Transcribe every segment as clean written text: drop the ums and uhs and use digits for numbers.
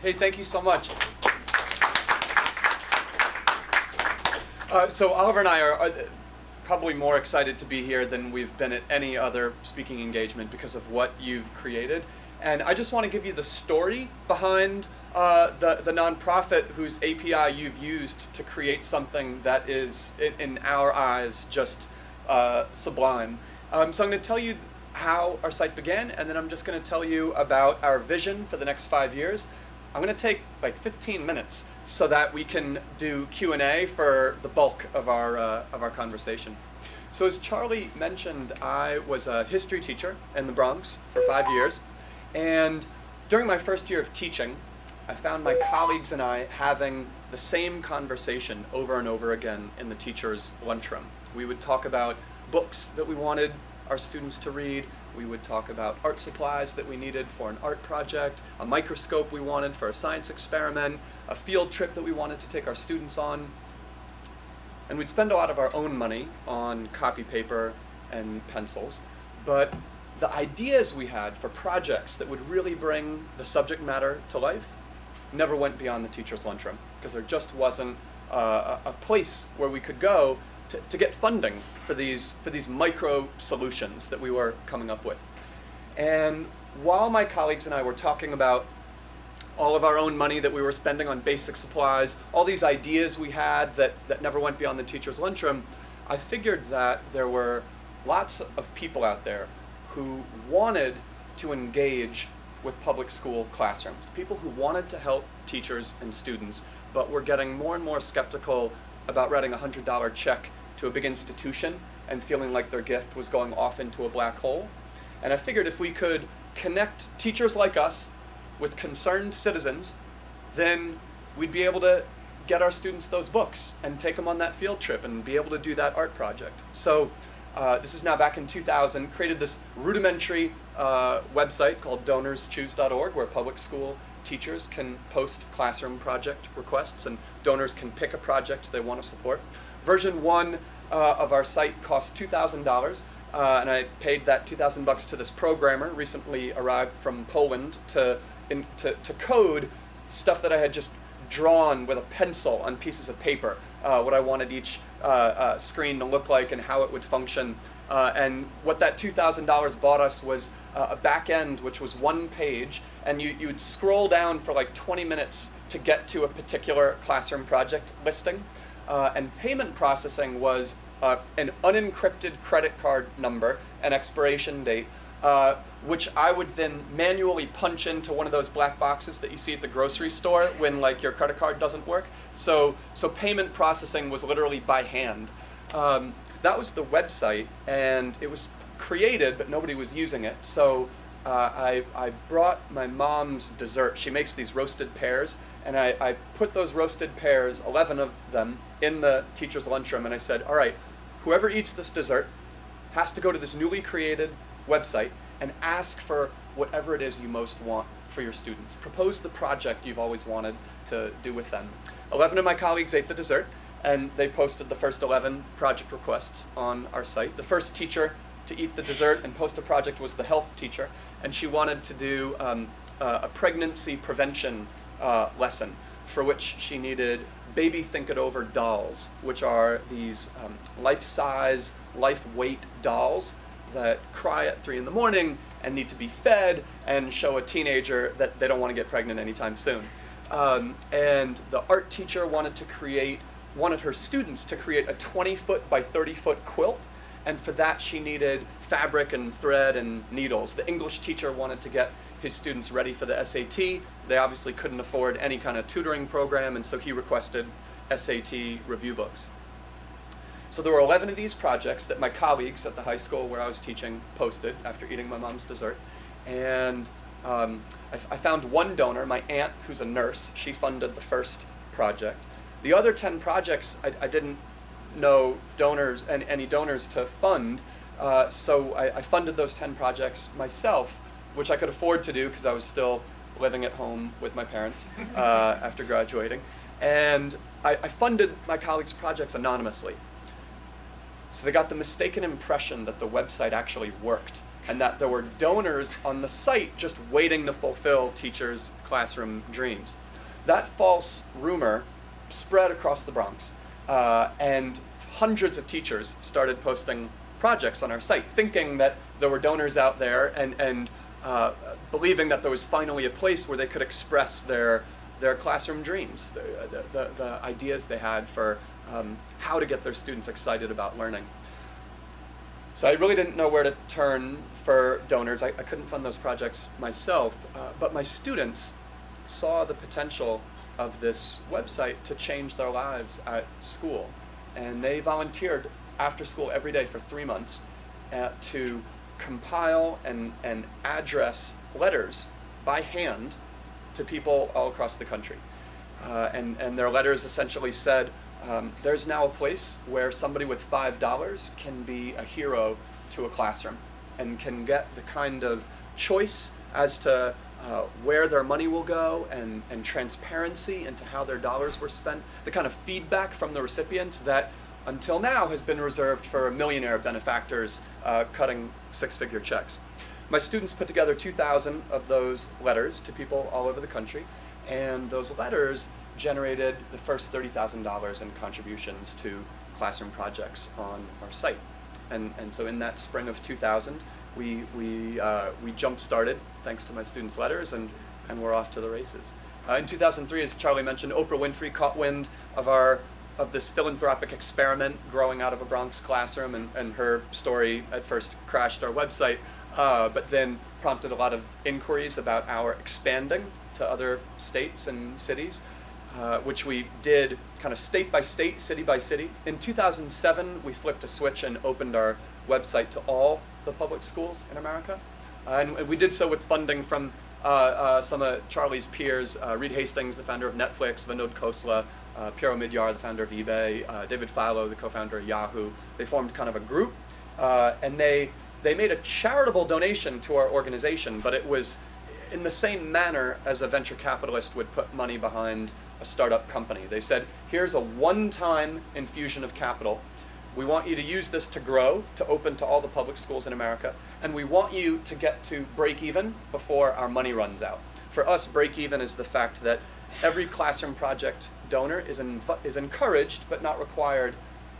Hey, thank you so much. So Oliver and I are probably more excited to be here than we've been at any other speaking engagement because of what you've created. And I just want to give you the story behind the nonprofit whose API you've used to create something that is, in our eyes, just sublime. So I'm going to tell you how our site began, and then I'm just going to tell you about our vision for the next 5 years. I'm going to take like 15 minutes so that we can do Q&A for the bulk of our conversation. So as Charlie mentioned, I was a history teacher in the Bronx for 5 years, and during my first year of teaching, I found my colleagues and I having the same conversation over and over again in the teacher's lunchroom. We would talk about books that we wanted our students to read. We would talk about art supplies that we needed for an art project, a microscope we wanted for a science experiment, a field trip that we wanted to take our students on. And we'd spend a lot of our own money on copy paper and pencils, but the ideas we had for projects that would really bring the subject matter to life never went beyond the teacher's lunchroom, because there just wasn't a place where we could go to get funding for these micro solutions that we were coming up with. And while my colleagues and I were talking about all of our own money that we were spending on basic supplies, all these ideas we had that never went beyond the teacher's lunchroom, I figured that there were lots of people out there who wanted to engage with public school classrooms, people who wanted to help teachers and students, but were getting more and more skeptical about writing a $100 check to a big institution and feeling like their gift was going off into a black hole. And I figured if we could connect teachers like us with concerned citizens, then we'd be able to get our students those books and take them on that field trip and be able to do that art project. So this is now back in 2000, created this rudimentary website called donorschoose.org, where public school teachers can post classroom project requests and donors can pick a project they want to support. Version 1 of our site cost $2,000, and I paid that $2,000 to this programmer, recently arrived from Poland, to code stuff that I had just drawn with a pencil on pieces of paper, what I wanted each screen to look like and how it would function. And what that $2,000 bought us was a back end, which was one page, and you would scroll down for like 20 minutes to get to a particular classroom project listing. And payment processing was an unencrypted credit card number, an expiration date, which I would then manually punch into one of those black boxes that you see at the grocery store when like your credit card doesn't work. So payment processing was literally by hand. That was the website, and it was created, but nobody was using it. So I brought my mom's dessert. She makes these roasted pears, and I put those roasted pears, 11 of them, in the teacher's lunchroom, and I said, all right, whoever eats this dessert has to go to this newly created website and ask for whatever it is you most want for your students. Propose the project you've always wanted to do with them. 11 of my colleagues ate the dessert, and they posted the first 11 project requests on our site. The first teacher to eat the dessert and post a project was the health teacher, and she wanted to do a pregnancy prevention lesson, for which she needed baby think it over dolls, which are these life-size, life-weight dolls that cry at 3 in the morning and need to be fed and show a teenager that they don't want to get pregnant anytime soon. And the art teacher wanted her students to create a 20-foot by 30-foot quilt, and for that she needed fabric and thread and needles. The English teacher wanted to get his students ready for the SAT. They obviously couldn't afford any kind of tutoring program, and so he requested SAT review books. So there were 11 of these projects that my colleagues at the high school where I was teaching posted after eating my mom's dessert. And I found one donor, my aunt, who's a nurse. She funded the first project. The other 10 projects, I didn't know donors and any donors to fund, so I funded those 10 projects myself, which I could afford to do because I was still living at home with my parents after graduating. And I funded my colleagues' projects anonymously. So they got the mistaken impression that the website actually worked and that there were donors on the site just waiting to fulfill teachers' classroom dreams. That false rumor spread across the Bronx, and hundreds of teachers started posting projects on our site, thinking that there were donors out there, and believing that there was finally a place where they could express their classroom dreams, the ideas they had for how to get their students excited about learning. So I really didn't know where to turn for donors. I couldn't fund those projects myself, but my students saw the potential of this website to change their lives at school. And they volunteered after school every day for 3 months to compile and address letters by hand to people all across the country. And their letters essentially said, there's now a place where somebody with $5 can be a hero to a classroom and can get the kind of choice as to where their money will go, and transparency into how their dollars were spent, the kind of feedback from the recipients that until now has been reserved for millionaire benefactors cutting six-figure checks. My students put together 2,000 of those letters to people all over the country, and those letters generated the first $30,000 in contributions to classroom projects on our site. And so in that spring of 2000, we jump-started, thanks to my students' letters, and we're off to the races. In 2003, as Charlie mentioned, Oprah Winfrey caught wind of this philanthropic experiment growing out of a Bronx classroom, and her story at first crashed our website, but then prompted a lot of inquiries about our expanding to other states and cities, which we did kind of state by state, city by city. In 2007, we flipped a switch and opened our website to all the public schools in America. And we did so with funding from some of Charlie's peers, Reed Hastings, the founder of Netflix, Vinod Khosla, Piero Midyar, the founder of eBay, David Filo, the co-founder of Yahoo. They formed kind of a group, and they made a charitable donation to our organization, but it was in the same manner as a venture capitalist would put money behind a startup company. They said, here's a one-time infusion of capital. We want you to use this to grow, to open to all the public schools in America, and we want you to get to break even before our money runs out. For us, break even is the fact that every classroom project donor is encouraged, but not required,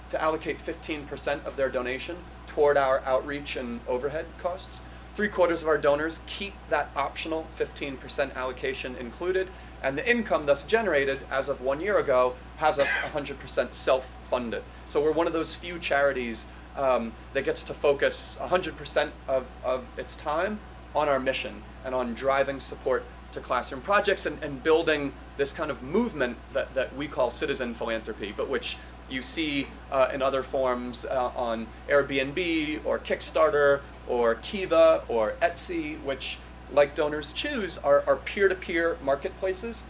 to allocate 15% of their donation toward our outreach and overhead costs. 3/4 of our donors keep that optional 15% allocation included, and the income thus generated as of 1 year ago has us 100% self-funded. So we're one of those few charities that gets to focus 100% of its time on our mission and on driving support to classroom projects and building this kind of movement that we call citizen philanthropy, but which you see in other forms on Airbnb or Kickstarter or Kiva or Etsy, which, like Donors Choose, are peer-to-peer marketplaces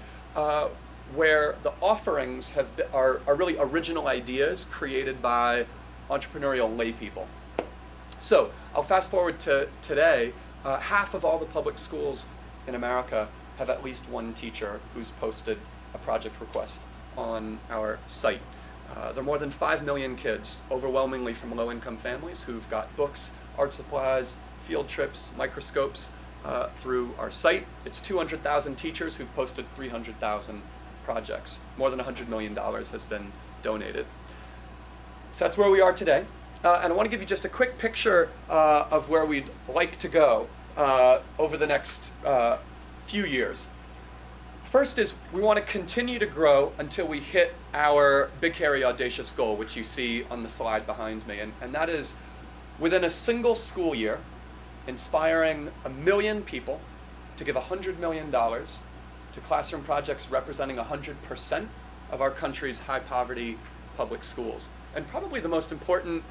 where the offerings are really original ideas created by entrepreneurial lay people. So I'll fast forward to today. Half of all the public schools in America have at least one teacher who's posted a project request on our site. There are more than 5 million kids, overwhelmingly from low-income families, who've got books, art supplies, field trips, microscopes through our site. It's 200,000 teachers who've posted 300,000 projects. More than $100 million has been donated. So that's where we are today. And I want to give you just a quick picture of where we'd like to go over the next few years. First is we want to continue to grow until we hit our big, hairy, audacious goal, which you see on the slide behind me. And that is, within a single school year, inspiring 1 million people to give $100 million to classroom projects representing 100% of our country's high-poverty public schools. And probably the most important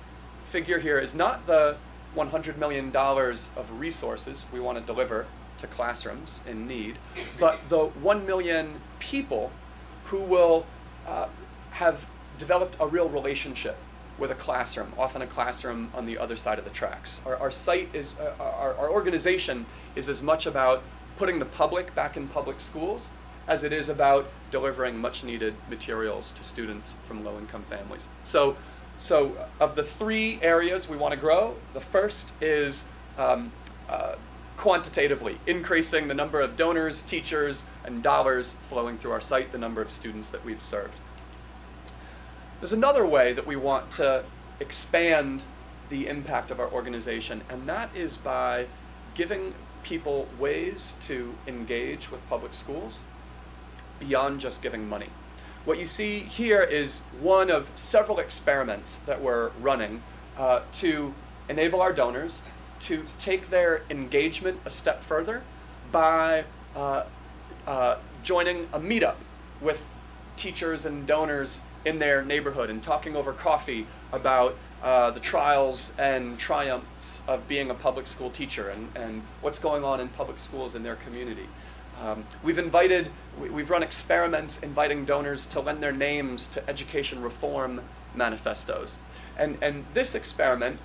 figure here is not the $100 million of resources we want to deliver to classrooms in need, but the 1 million people who will have developed a real relationship with a classroom, often a classroom on the other side of the tracks. Our site is, our organization is as much about putting the public back in public schools as it is about delivering much needed materials to students from low-income families. So of the 3 areas we want to grow, the first is quantitatively, increasing the number of donors, teachers, and dollars flowing through our site, the number of students that we've served. There's another way that we want to expand the impact of our organization, and that is by giving people ways to engage with public schools beyond just giving money. What you see here is one of several experiments that we're running to enable our donors to take their engagement a step further by joining a meetup with teachers and donors in their neighborhood and talking over coffee about the trials and triumphs of being a public school teacher and what's going on in public schools in their community. We've run experiments inviting donors to lend their names to education reform manifestos. And this experiment,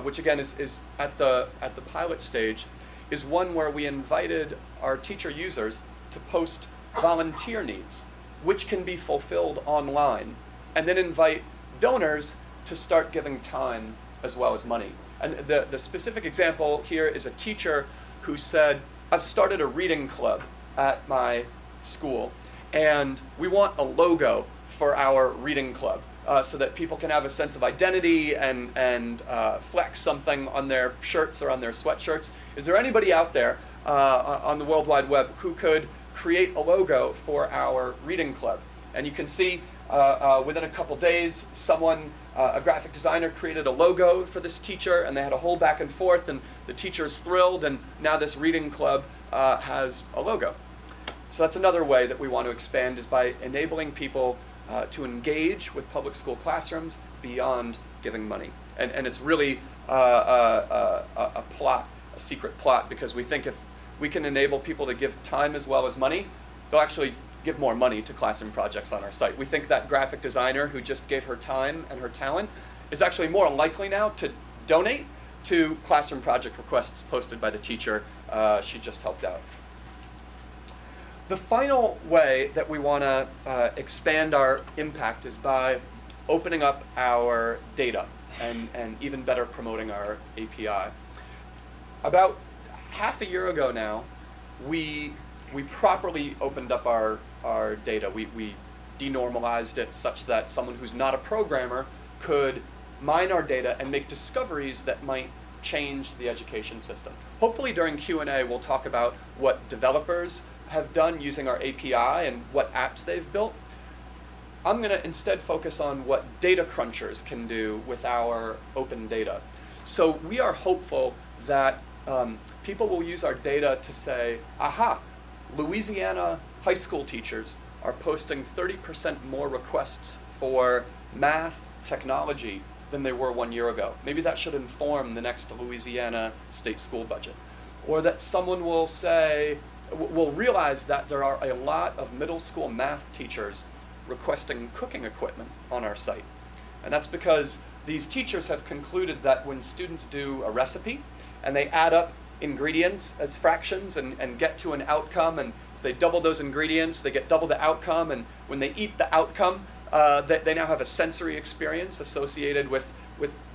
which again is at the pilot stage, is one where we invited our teacher users to post volunteer needs, which can be fulfilled online, and then invite donors to start giving time as well as money. And the specific example here is a teacher who said, I've started a reading club at my school, and we want a logo for our reading club so that people can have a sense of identity and flex something on their shirts or on their sweatshirts. Is there anybody out there on the World Wide Web who could create a logo for our reading club? And you can see within a couple days, a graphic designer created a logo for this teacher, and they had a whole back and forth, and the teacher's thrilled, and now this reading club has a logo. So that's another way that we want to expand, is by enabling people to engage with public school classrooms beyond giving money. And it's really a secret plot, because we think if we can enable people to give time as well as money, they'll actually give more money to classroom projects on our site. We think that graphic designer who just gave her time and her talent is actually more likely now to donate to classroom project requests posted by the teacher she just helped out. The final way that we want to expand our impact is by opening up our data and even better promoting our API. About half a year ago now, we properly opened up our data. We denormalized it such that someone who's not a programmer could mine our data and make discoveries that might change the education system. Hopefully during Q&A we'll talk about what developers have done using our API and what apps they've built. I'm going to instead focus on what data crunchers can do with our open data. So we are hopeful that people will use our data to say, aha, Louisiana high school teachers are posting 30% more requests for math technology than they were 1 year ago. Maybe that should inform the next Louisiana state school budget. Or that someone will say, will realize that there are a lot of middle school math teachers requesting cooking equipment on our site. And that's because these teachers have concluded that when students do a recipe and they add up ingredients as fractions and get to an outcome, and if they double those ingredients, they get double the outcome, and when they eat the outcome, they now have a sensory experience associated with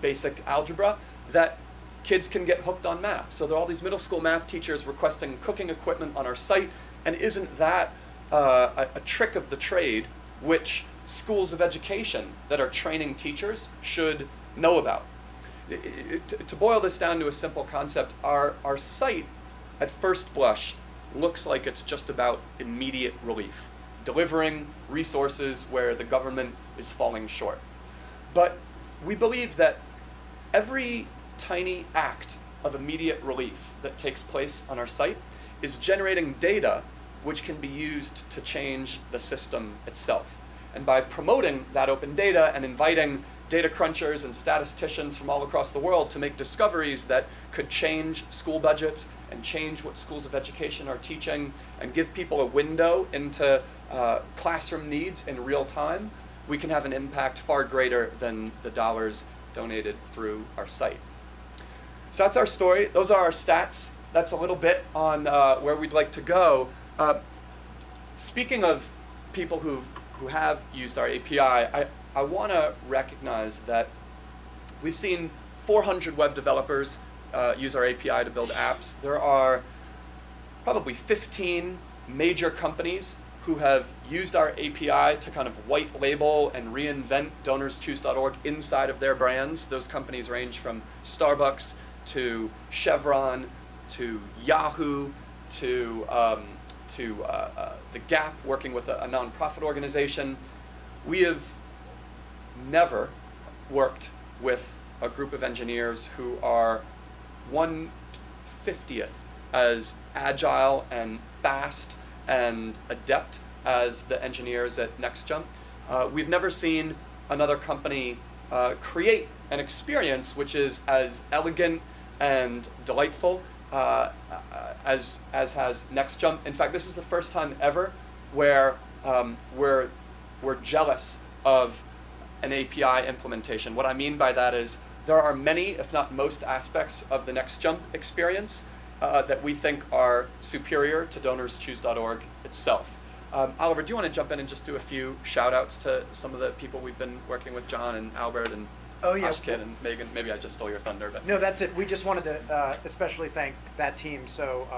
basic algebra, that kids can get hooked on math. So there are all these middle school math teachers requesting cooking equipment on our site, and isn't that a trick of the trade which schools of education that are training teachers should know about? To boil this down to a simple concept, our site at first blush looks like it's just about immediate relief, delivering resources where the government is falling short. But we believe that every tiny act of immediate relief that takes place on our site is generating data which can be used to change the system itself. And by promoting that open data and inviting data crunchers and statisticians from all across the world to make discoveries that could change school budgets and change what schools of education are teaching and give people a window into classroom needs in real time, we can have an impact far greater than the dollars donated through our site. So that's our story. Those are our stats. That's a little bit on where we'd like to go. Speaking of people who have used our API, I want to recognize that we've seen 400 web developers use our API to build apps. There are probably 15 major companies who have used our API to kind of white label and reinvent DonorsChoose.org inside of their brands. Those companies range from Starbucks to Chevron to Yahoo to The Gap, working with a nonprofit organization. We have never worked with a group of engineers who are 1/50th as agile and fast and adept as the engineers at NextJump. We've never seen another company create an experience which is as elegant and delightful as has NextJump. In fact, this is the first time ever where we're jealous of an API implementation. What I mean by that is there are many, if not most, aspects of the NextJump experience that we think are superior to DonorsChoose.org itself. Oliver, do you want to jump in and just do a few shout-outs to some of the people we've been working with, John and Albert and Ashkin and Megan? Maybe I just stole your thunder. But no, that's it. We just wanted to especially thank that team. So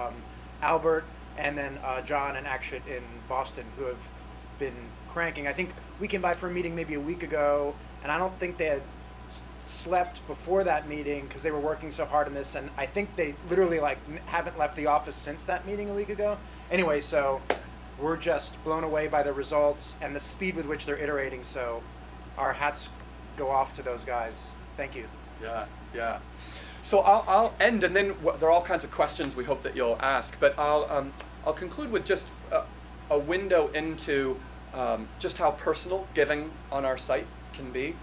Albert and then John and Akshat in Boston, who have been cranking. I think we came by for a meeting maybe a week ago, and I don't think they had slept before that meeting because they were working so hard on this, and I think they literally haven't left the office since that meeting a week ago. Anyway, so we're just blown away by the results and the speed with which they're iterating, so our hats go off to those guys. Thank you. Yeah. So I'll end, and then there are all kinds of questions we hope that you'll ask, but I'll conclude with just a window into just how personal giving on our site can be.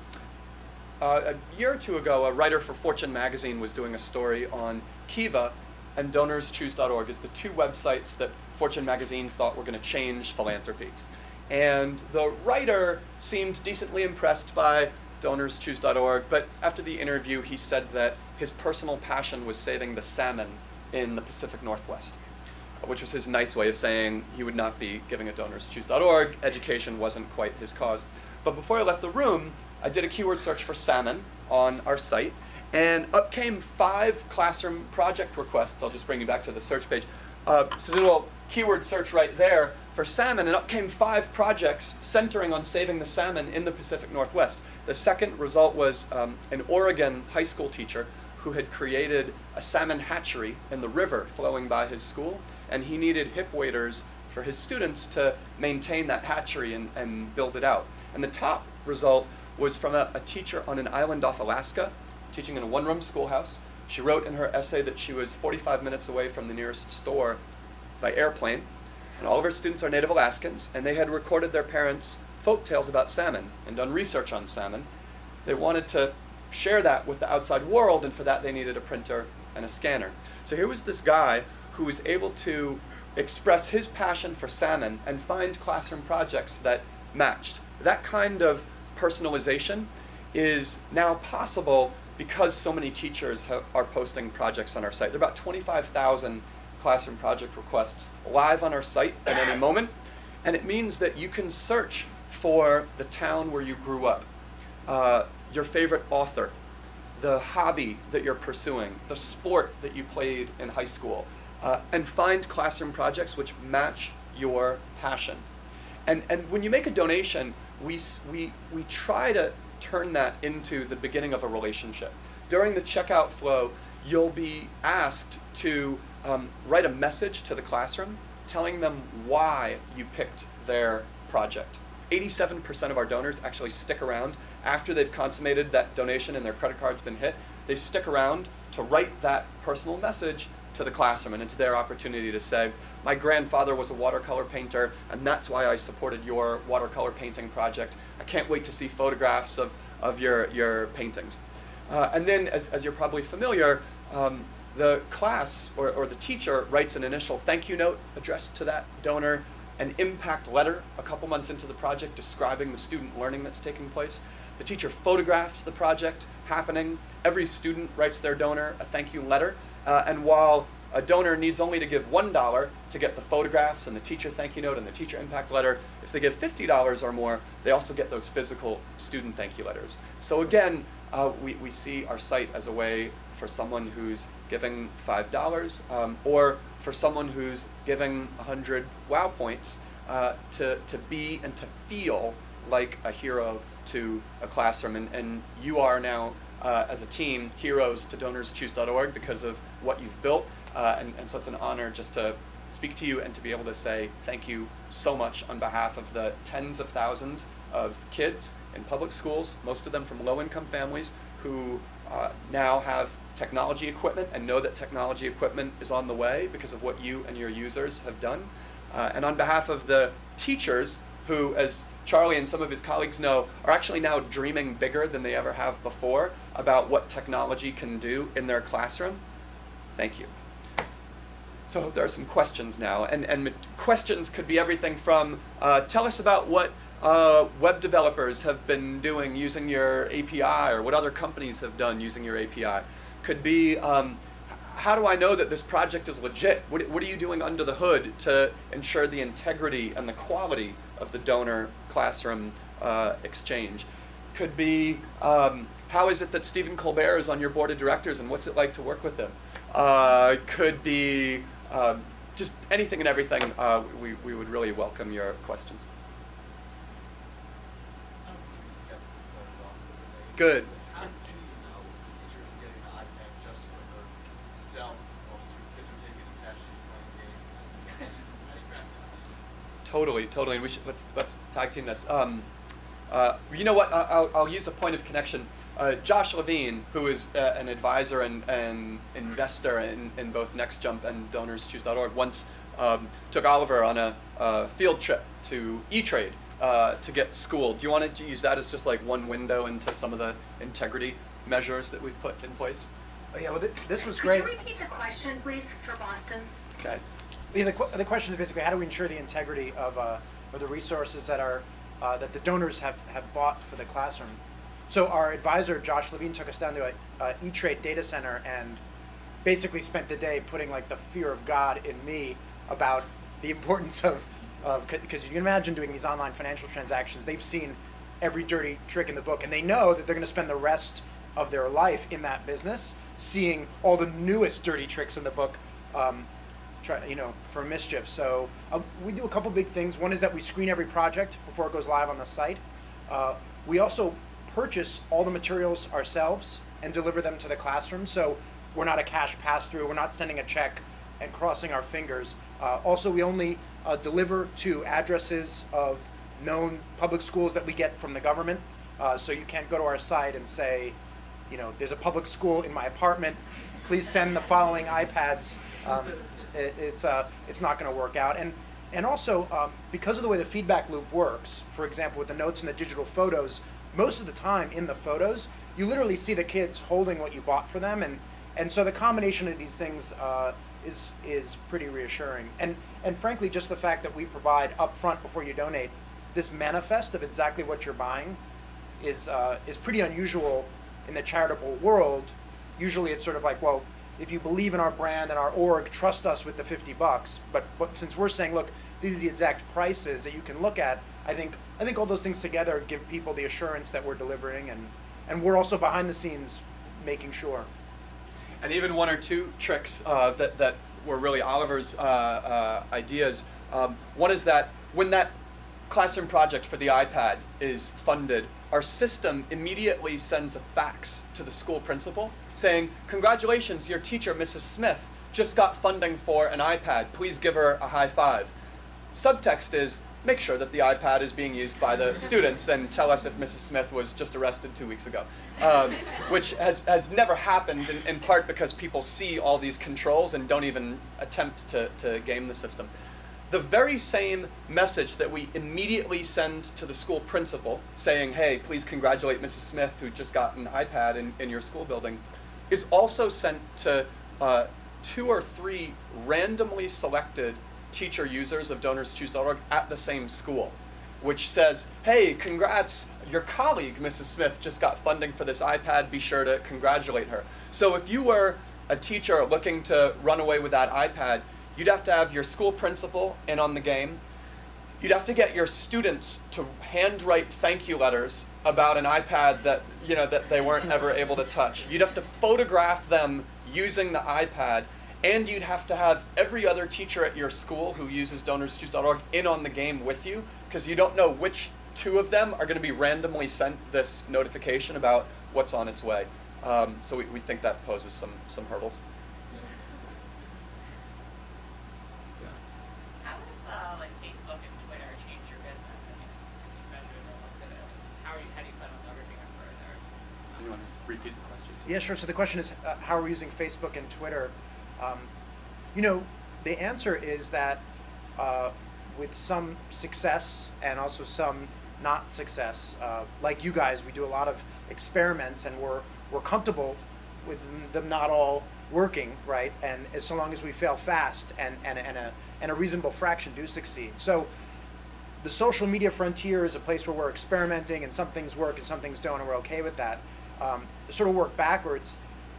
A year or two ago, a writer for Fortune magazine was doing a story on Kiva and DonorsChoose.org as the two websites that Fortune magazine thought were going to change philanthropy. And the writer seemed decently impressed by DonorsChoose.org, but after the interview, he said that his personal passion was saving the salmon in the Pacific Northwest, which was his nice way of saying he would not be giving at DonorsChoose.org. Education wasn't quite his cause. But before I left the room, I did a keyword search for salmon on our site, and up came 5 classroom project requests. I'll just bring you back to the search page. So did a little keyword search right there for salmon, and up came 5 projects centering on saving the salmon in the Pacific Northwest. The second result was an Oregon high school teacher who had created a salmon hatchery in the river flowing by his school, and he needed hip waders for his students to maintain that hatchery and build it out. And the top result was from a teacher on an island off Alaska, teaching in a one-room schoolhouse. She wrote in her essay that she was 45 minutes away from the nearest store by airplane, and all of her students are native Alaskans, and they had recorded their parents' folk tales about salmon and done research on salmon. They wanted to share that with the outside world, and for that they needed a printer and a scanner. So here was this guy who was able to express his passion for salmon and find classroom projects that matched. That kind of personalization is now possible because so many teachers are posting projects on our site. There are about 25,000 classroom project requests live on our site at any moment, and it means that you can search for the town where you grew up, your favorite author, the hobby that you're pursuing, the sport that you played in high school, and find classroom projects which match your passion. And when you make a donation, we try to turn that into the beginning of a relationship. During the checkout flow, you'll be asked to write a message to the classroom telling them why you picked their project. 87% of our donors actually stick around after they've consummated that donation and their credit card's been hit. They stick around to write that personal message to the classroom, and it's their opportunity to say, my grandfather was a watercolor painter, and that's why I supported your watercolor painting project. I can't wait to see photographs of your paintings. And then, as you're probably familiar, the class or the teacher writes an initial thank you note addressed to that donor, an impact letter a couple months into the project describing the student learning that's taking place. The teacher photographs the project happening. Every student writes their donor a thank you letter. And while a donor needs only to give $1 to get the photographs and the teacher thank you note and the teacher impact letter, if they give $50 or more, they also get those physical student thank you letters. So again, we see our site as a way for someone who's giving $5 or for someone who's giving 100 wow points to be and to feel like a hero to a classroom. And you are now, as a team, heroes to DonorsChoose.org because of what you've built. And so it's an honor just to speak to you and to be able to say thank you so much on behalf of the tens of thousands of kids in public schools, most of them from low-income families, who now have technology equipment and know that technology equipment is on the way because of what you and your users have done. And on behalf of the teachers who, as Charlie and some of his colleagues know, are actually now dreaming bigger than they ever have before about what technology can do in their classroom, thank you. So there are some questions now, and questions could be everything from, tell us about what web developers have been doing using your API, or what other companies have done using your API. Could be, how do I know that this project is legit? What are you doing under the hood to ensure the integrity and the quality of the donor classroom exchange? Could be, how is it that Stephen Colbert is on your board of directors and what's it like to work with him? Could be just anything and everything. We would really welcome your questions. Good. How do you know the teachers are getting the iPad just for themselves while kids are taking a test and playing games? How do you track that? Totally. We should, let's tag team this. You know what? I'll use a point of connection. Josh Levine, who is an advisor and investor in both NextJump and DonorsChoose.org, once took Oliver on a field trip to E-Trade to get schooled. Do you want to use that as just like one window into some of the integrity measures that we've put in place? Oh, yeah, well, this was great. Could you repeat the question, please, for Boston? Okay. Yeah, the question is basically, how do we ensure the integrity of the resources that are that the donors have bought for the classroom? So our advisor, Josh Levine, took us down to a E-Trade data center and basically spent the day putting like the fear of God in me about the importance of, because you can imagine doing these online financial transactions. They've seen every dirty trick in the book, and they know that they're going to spend the rest of their life in that business, seeing all the newest dirty tricks in the book, for mischief. So we do a couple big things. One is that we screen every project before it goes live on the site. We also purchase all the materials ourselves and deliver them to the classroom. So we're not a cash pass-through. We're not sending a check and crossing our fingers. Also, we only deliver to addresses of known public schools that we get from the government. So you can't go to our site and say, there's a public school in my apartment. Please send the following iPads. It's not going to work out. And also, because of the way the feedback loop works, for example, with the notes and the digital photos, most of the time in the photos, you literally see the kids holding what you bought for them, and so the combination of these things is pretty reassuring. And frankly, just the fact that we provide upfront before you donate this manifest of exactly what you're buying is pretty unusual in the charitable world. Usually, it's sort of like, well, if you believe in our brand and our org, trust us with the $50. But since we're saying, look, these are the exact prices that you can look at, I think all those things together give people the assurance that we're delivering, and we're also behind the scenes making sure. And even one or two tricks that were really Oliver's ideas. One is that when that classroom project for the iPad is funded, our system immediately sends a fax to the school principal saying, congratulations, your teacher, Mrs. Smith, just got funding for an iPad. Please give her a high five. Subtext is, make sure that the iPad is being used by the students and tell us if Mrs. Smith was just arrested 2 weeks ago, which has never happened in part because people see all these controls and don't even attempt to game the system. The very same message that we immediately send to the school principal saying, hey, please congratulate Mrs. Smith who just got an iPad in your school building, is also sent to 2 or 3 randomly selected teacher users of DonorsChoose.org at the same school, which says, hey, congrats, your colleague, Mrs. Smith, just got funding for this iPad, be sure to congratulate her. So if you were a teacher looking to run away with that iPad, you'd have to have your school principal in on the game, you'd have to get your students to handwrite thank you letters about an iPad that, that they weren't ever able to touch. You'd have to photograph them using the iPad, and you'd have to have every other teacher at your school who uses DonorsChoose.org in on the game with you, because you don't know which two of them are going to be randomly sent this notification about what's on its way. So we think that poses some hurdles. How does like Facebook and Twitter change your business? I mean, you measure it or look at it. How do you plan on leveraging it further? Do you want to repeat the question? Yeah, sure. So the question is, how are we using Facebook and Twitter? The answer is that with some success and also some not success, like you guys, we do a lot of experiments, and we're comfortable with them not all working, right? And so long as we fail fast and a reasonable fraction do succeed. So the social media frontier is a place where we're experimenting, and some things work and some things don't, and we're okay with that. Sort of work backwards.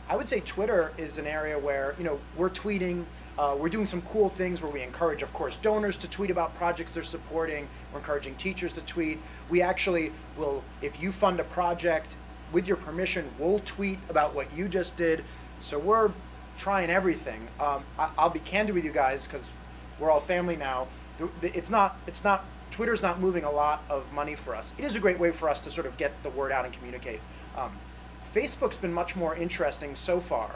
I would say Twitter is an area where we're tweeting. We're doing some cool things where we encourage, of course, donors to tweet about projects they're supporting. We're encouraging teachers to tweet. We actually will, if you fund a project, with your permission, we'll tweet about what you just did. So we're trying everything. I'll be candid with you guys, because we're all family now. Twitter's not moving a lot of money for us. It is a great way for us to sort of get the word out and communicate. Facebook's been much more interesting so far.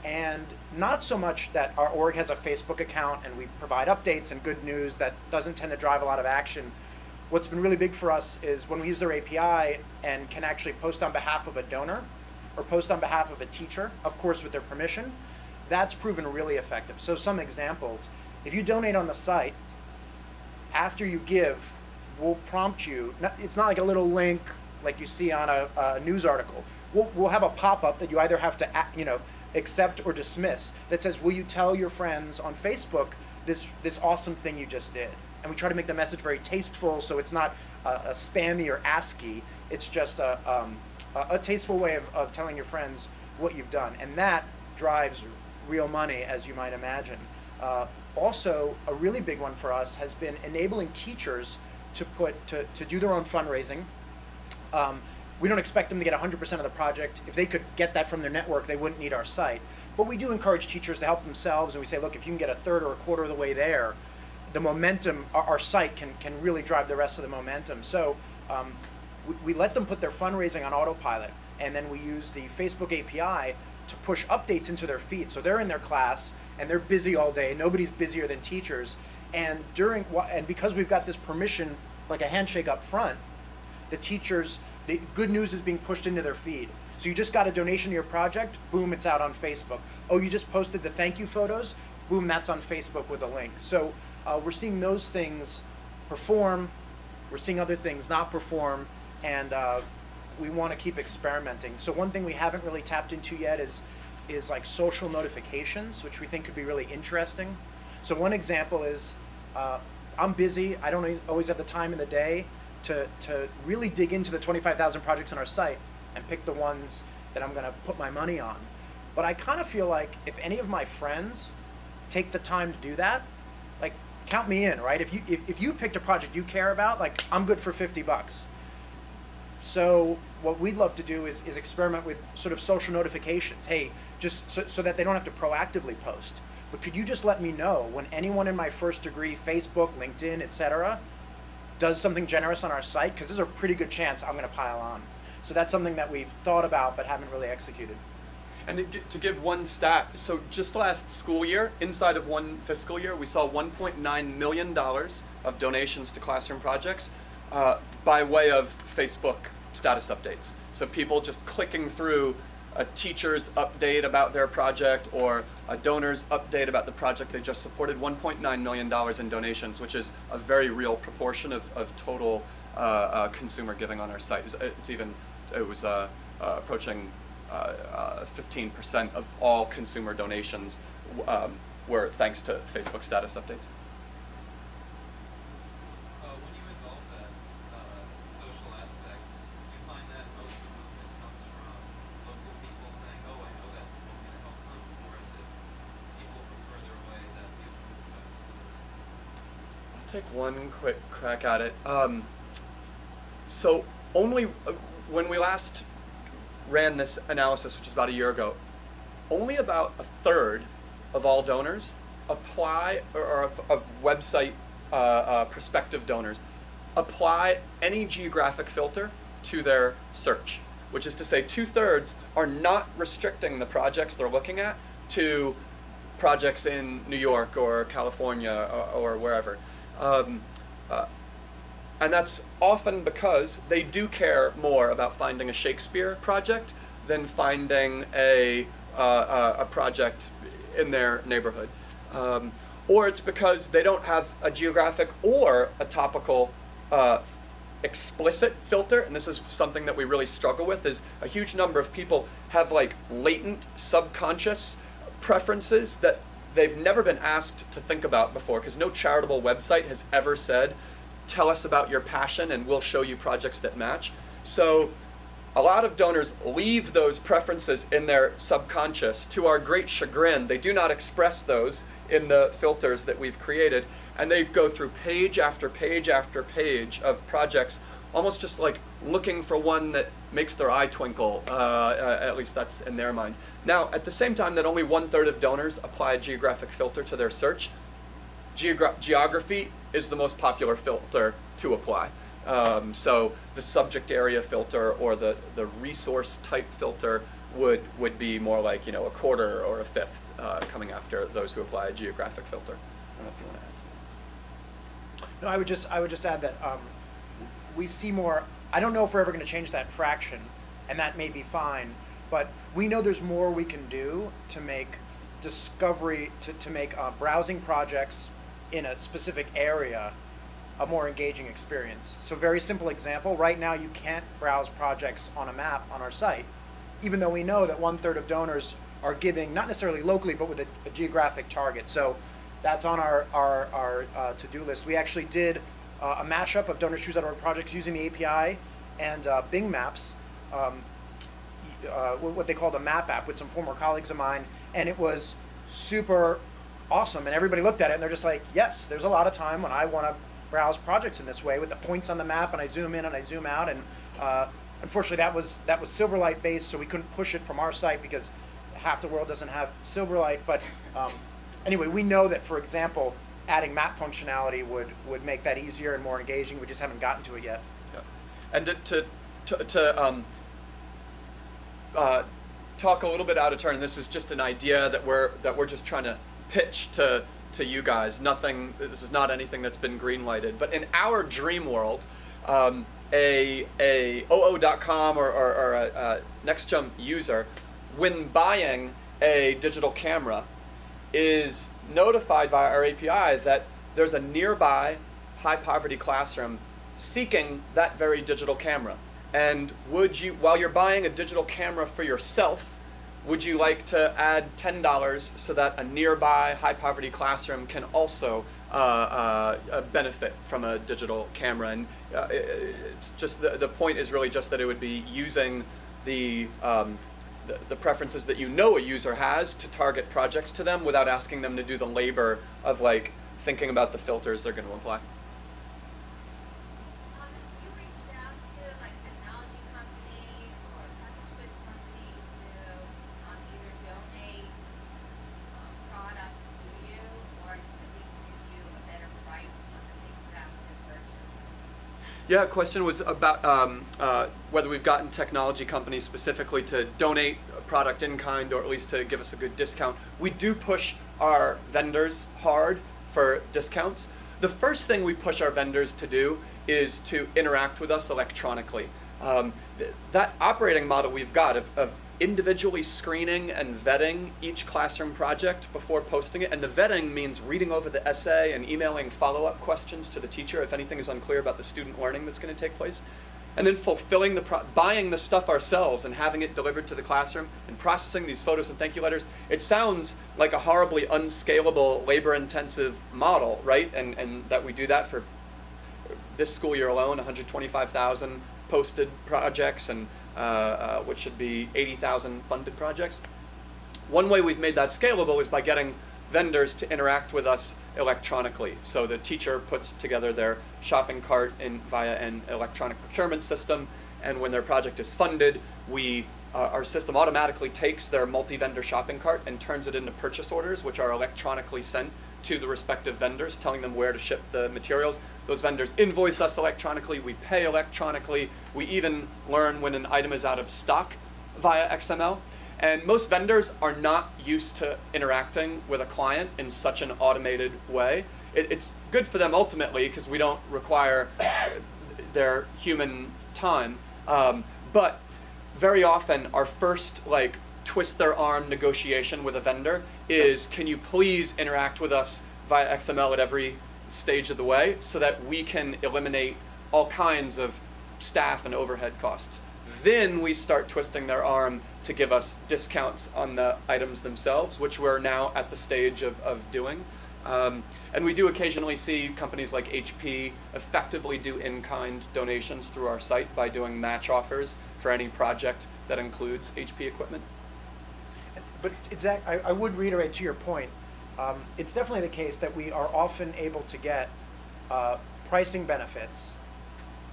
And not so much that our org has a Facebook account and we provide updates and good news that doesn't tend to drive a lot of action. What's been really big for us is when we use their API and can actually post on behalf of a donor or post on behalf of a teacher, of course with their permission, that's proven really effective. So some examples: if you donate on the site, after you give, we'll prompt you. It's not like a little link like you see on a news article. We'll have a pop-up that you either have to accept or dismiss that says, will you tell your friends on Facebook this awesome thing you just did? And we try to make the message very tasteful, so it's not a spammy or ASCII. It's just a tasteful way of telling your friends what you've done. And that drives real money, as you might imagine. Also, a really big one for us has been enabling teachers to do their own fundraising. We don't expect them to get 100% of the project. If they could get that from their network, they wouldn't need our site. But we do encourage teachers to help themselves, and we say, look, if you can get a third or a quarter of the way there, the momentum, our site can really drive the rest of the momentum. So we let them put their fundraising on autopilot, and then we use the Facebook API to push updates into their feed. So they're in their class, and they're busy all day. Nobody's busier than teachers. And because we've got this permission, like a handshake up front, the teachers, the good news is being pushed into their feed. So you just got a donation to your project, boom, it's out on Facebook. Oh, you just posted the thank you photos, boom, that's on Facebook with a link. So we're seeing those things perform, we're seeing other things not perform, and we want to keep experimenting. So one thing we haven't really tapped into yet is like social notifications, which we think could be really interesting. So one example is, I'm busy, I don't always have the time in the day to really dig into the 25,000 projects on our site and pick the ones that I'm going to put my money on. But I kind of feel like if any of my friends take the time to do that, like, count me in, right? If you picked a project you care about, like, I'm good for 50 bucks. So what we'd love to do is experiment with sort of social notifications. Hey, just so that they don't have to proactively post. But could you just let me know when anyone in my first degree, Facebook, LinkedIn, etc., does something generous on our site? Because there's a pretty good chance I'm going to pile on. So that's something that we've thought about but haven't really executed. And to give one stat, so just last school year, inside of one fiscal year, we saw $1.9 million of donations to classroom projects by way of Facebook status updates. So people just clicking through a teacher's update about their project or a donor's update about the project they just supported. $1.9 million in donations, which is a very real proportion of total consumer giving on our site. It was approaching 15% of all consumer donations were thanks to Facebook status updates. When you involve that social aspect, do you find that most of the movement comes from local people saying, oh, I know that's going to help them, or is it people from further away that feel moved by the stories? I'll take one quick crack at it. So only when we last ran this analysis, which is about a year ago, only about a third of all donors apply, or of website prospective donors, apply any geographic filter to their search, which is to say 2/3 are not restricting the projects they're looking at to projects in New York or California or wherever. And that's often because they do care more about finding a Shakespeare project than finding a project in their neighborhood. Or it's because they don't have a geographic or a topical explicit filter, and this is something that we really struggle with, is a huge number of people have like latent subconscious preferences that they've never been asked to think about before, because no charitable website has ever said, tell us about your passion and we'll show you projects that match. So a lot of donors leave those preferences in their subconscious. To our great chagrin, they do not express those in the filters that we've created, and they go through page after page after page of projects, almost just like looking for one that makes their eye twinkle, at least that's in their mind. Now, at the same time that only 1/3 of donors apply a geographic filter to their search, geography is the most popular filter to apply. So the subject area filter or the resource type filter would be more like, you know, a quarter or a fifth coming after those who apply a geographic filter. I don't know if you want to add. No, I would just add that we see more. I don't know if we're ever going to change that fraction, and that may be fine. But we know there's more we can do to make discovery, to make browsing projects in a specific area a more engaging experience. So very simple example, right now you can't browse projects on a map on our site, even though we know that 1/3 of donors are giving, not necessarily locally, but with a geographic target. So that's on our to-do list. We actually did a mashup of DonorsChoose.org projects using the API and Bing Maps, what they called a map app with some former colleagues of mine, and it was super awesome. And everybody looked at it and they're just like, yes, there's a lot of time when I want to browse projects in this way with the points on the map, and I zoom in and I zoom out. And unfortunately, that was Silverlight based, so we couldn't push it from our site because half the world doesn't have Silverlight. But anyway, we know that, for example, adding map functionality would make that easier and more engaging. We just haven't gotten to it yet. Yeah. And to talk a little bit out of turn, this is just an idea that we're just trying to pitch to you guys. This is not anything that's been green lighted. But in our dream world, a OO.com or a NextJump user, when buying a digital camera, is notified by our API that there's a nearby high poverty classroom seeking that very digital camera. And would you, while you're buying a digital camera for yourself, would you like to add $10 so that a nearby high poverty classroom can also benefit from a digital camera? And it's just the point is really just that it would be using the preferences that you know a user has to target projects to them without asking them to do the labor of like thinking about the filters they're going to apply. Have you reached out to like technology company or package goods company to either donate products to you or at least give you a better price on the things you have to purchase? Yeah, question was about whether we've gotten technology companies specifically to donate a product in kind or at least to give us a good discount. We do push our vendors hard for discounts. The first thing we push our vendors to do is to interact with us electronically. That operating model we've got of individually screening and vetting each classroom project before posting it, and the vetting means reading over the essay and emailing follow-up questions to the teacher if anything is unclear about the student learning that's going to take place, and then fulfilling buying the stuff ourselves and having it delivered to the classroom and processing these photos and thank you letters. It sounds like a horribly unscalable, labor-intensive model, right? And that we do that for this school year alone, 125,000 posted projects and which should be 80,000 funded projects. One way we've made that scalable is by getting vendors to interact with us electronically. So the teacher puts together their shopping cart via an electronic procurement system, and when their project is funded, our system automatically takes their multi-vendor shopping cart and turns it into purchase orders, which are electronically sent to the respective vendors, telling them where to ship the materials. Those vendors invoice us electronically, we pay electronically, we even learn when an item is out of stock via XML. And most vendors are not used to interacting with a client in such an automated way. It's good for them ultimately because we don't require their human time. But very often our first twist their arm negotiation with a vendor is, can you please interact with us via XML at every stage of the way so that we can eliminate all kinds of staff and overhead costs. Then we start twisting their arm to give us discounts on the items themselves, which we're now at the stage of doing. And we do occasionally see companies like HP effectively do in-kind donations through our site by doing match offers for any project that includes HP equipment. But I would reiterate to your point, it's definitely the case that we are often able to get pricing benefits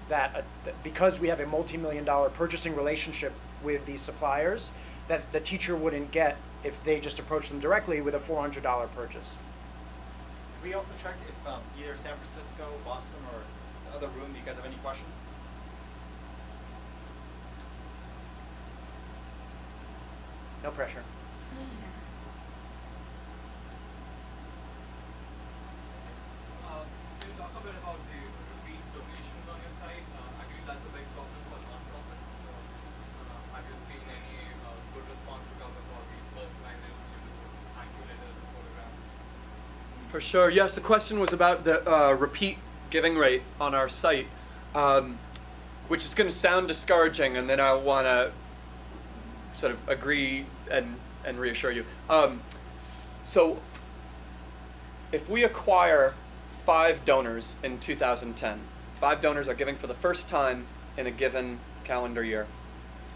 that because we have a multi-million-dollar purchasing relationship with these suppliers that the teacher wouldn't get if they just approached them directly with a $400 purchase. Can we also check if either San Francisco, Boston, or the other room, do you guys have any questions? No pressure. Can you talk a bit about the repeat donations on your site? I believe that's a big problem for nonprofits. So, have you seen any good response because of all the personalization, thank you letters, photographs? For sure. Yes, the question was about the repeat giving rate on our site, which is going to sound discouraging, and then I want to sort of agree and reassure you. So if we acquire 5 donors in 2010, 5 donors are giving for the first time in a given calendar year.